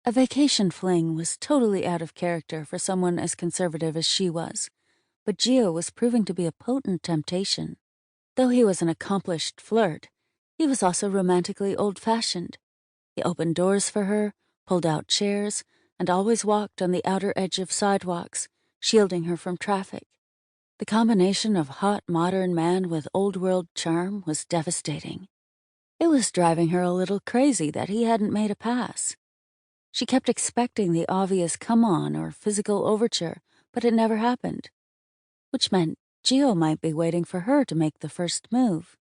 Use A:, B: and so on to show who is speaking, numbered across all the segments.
A: A vacation fling was totally out of character for someone as conservative as she was, but Gio was proving to be a potent temptation. Though he was an accomplished flirt, he was also romantically old-fashioned. He opened doors for her, pulled out chairs, and always walked on the outer edge of sidewalks, shielding her from traffic. The combination of hot modern man with old-world charm was devastating. It was driving her a little crazy that he hadn't made a pass. She kept expecting the obvious come-on or physical overture, but it never happened, which meant Gio might be waiting for her to make the first move.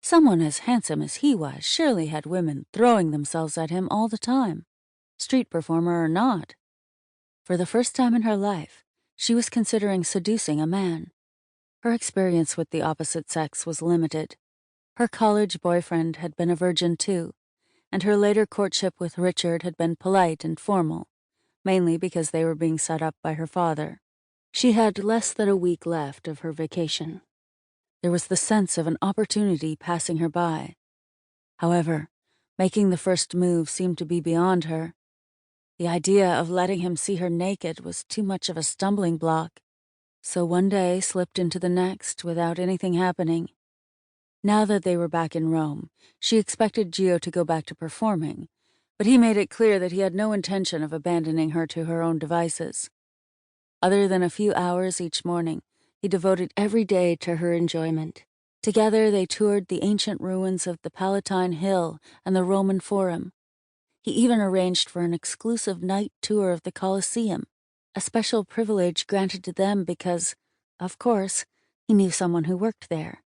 A: Someone as handsome as he was surely had women throwing themselves at him all the time, street performer or not. For the first time in her life, she was considering seducing a man. Her experience with the opposite sex was limited. Her college boyfriend had been a virgin too, and her later courtship with Richard had been polite and formal, mainly because they were being set up by her father. She had less than a week left of her vacation. There was the sense of an opportunity passing her by. However, making the first move seemed to be beyond her. The idea of letting him see her naked was too much of a stumbling block, so one day slipped into the next without anything happening. Now that they were back in Rome, she expected Gio to go back to performing, but he made it clear that he had no intention of abandoning her to her own devices. Other than a few hours each morning, he devoted every day to her enjoyment. Together they toured the ancient ruins of the Palatine Hill and the Roman Forum. He even arranged for an exclusive night tour of the Colosseum, a special privilege granted to them because, of course, he knew someone who worked there.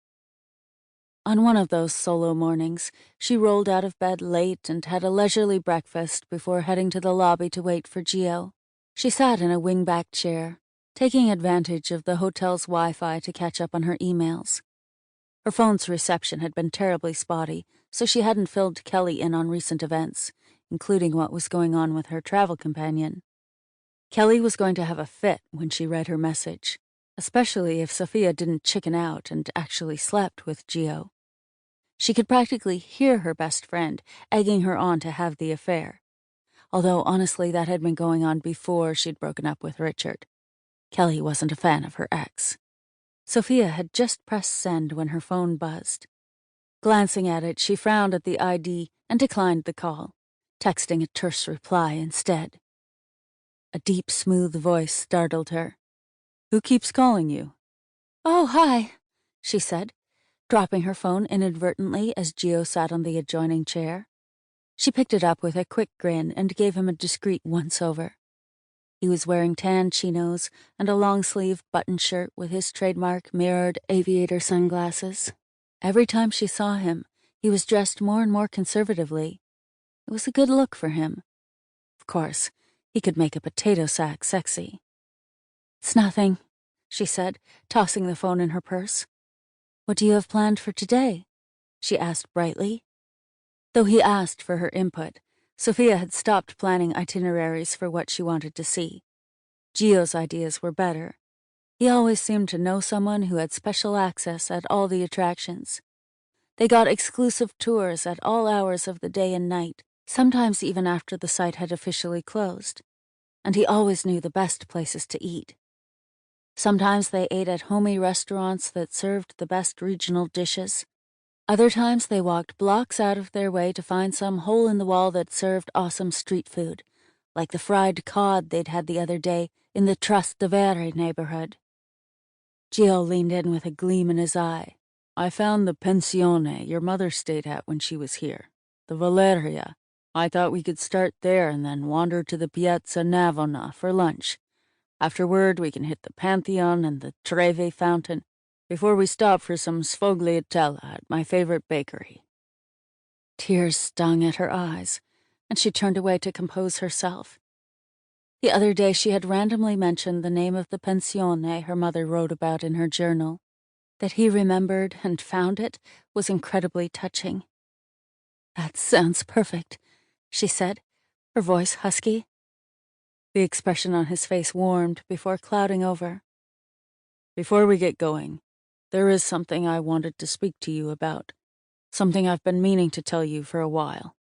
A: On one of those solo mornings, she rolled out of bed late and had a leisurely breakfast before heading to the lobby to wait for Gio. She sat in a wing-back chair, taking advantage of the hotel's Wi-Fi to catch up on her emails. Her phone's reception had been terribly spotty, so she hadn't filled Kelly in on recent events, including what was going on with her travel companion. Kelly was going to have a fit when she read her message, especially if Sophia didn't chicken out and actually slept with Gio. She could practically hear her best friend egging her on to have the affair, although honestly that had been going on before she'd broken up with Richard. Kelly wasn't a fan of her ex. Sophia had just pressed send when her phone buzzed. Glancing at it, she frowned at the ID and declined the call, texting a terse reply instead. A deep, smooth voice startled her. "Who keeps calling you?" "Oh, hi," she said, dropping her phone inadvertently as Gio sat on the adjoining chair. She picked it up with a quick grin and gave him a discreet once-over. He was wearing tan chinos and a long-sleeve button shirt with his trademark mirrored aviator sunglasses. Every time she saw him, he was dressed more and more conservatively. It was a good look for him. Of course, he could make a potato sack sexy. "It's nothing," she said, tossing the phone in her purse. "What do you have planned for today?" she asked brightly. Though he asked for her input, Sophia had stopped planning itineraries for what she wanted to see. Gio's ideas were better. He always seemed to know someone who had special access at all the attractions. They got exclusive tours at all hours of the day and night, sometimes even after the site had officially closed, and he always knew the best places to eat. Sometimes they ate at homey restaurants that served the best regional dishes. Other times they walked blocks out of their way to find some hole in the wall that served awesome street food, like the fried cod they'd had the other day in the Trastevere neighborhood. Gio leaned in with a gleam in his eye. "I found the pensione your mother stayed at when she was here, the Valeria. I thought we could start there and then wander to the Piazza Navona for lunch. Afterward, we can hit the Pantheon and the Trevi Fountain before we stop for some sfogliatella at my favorite bakery." Tears stung at her eyes, and she turned away to compose herself. The other day she had randomly mentioned the name of the pensione her mother wrote about in her journal. That he remembered and found it was incredibly touching. "That sounds perfect," she said, her voice husky. The expression on his face warmed before clouding over. "Before we get going, there is something I wanted to speak to you about, something I've been meaning to tell you for a while."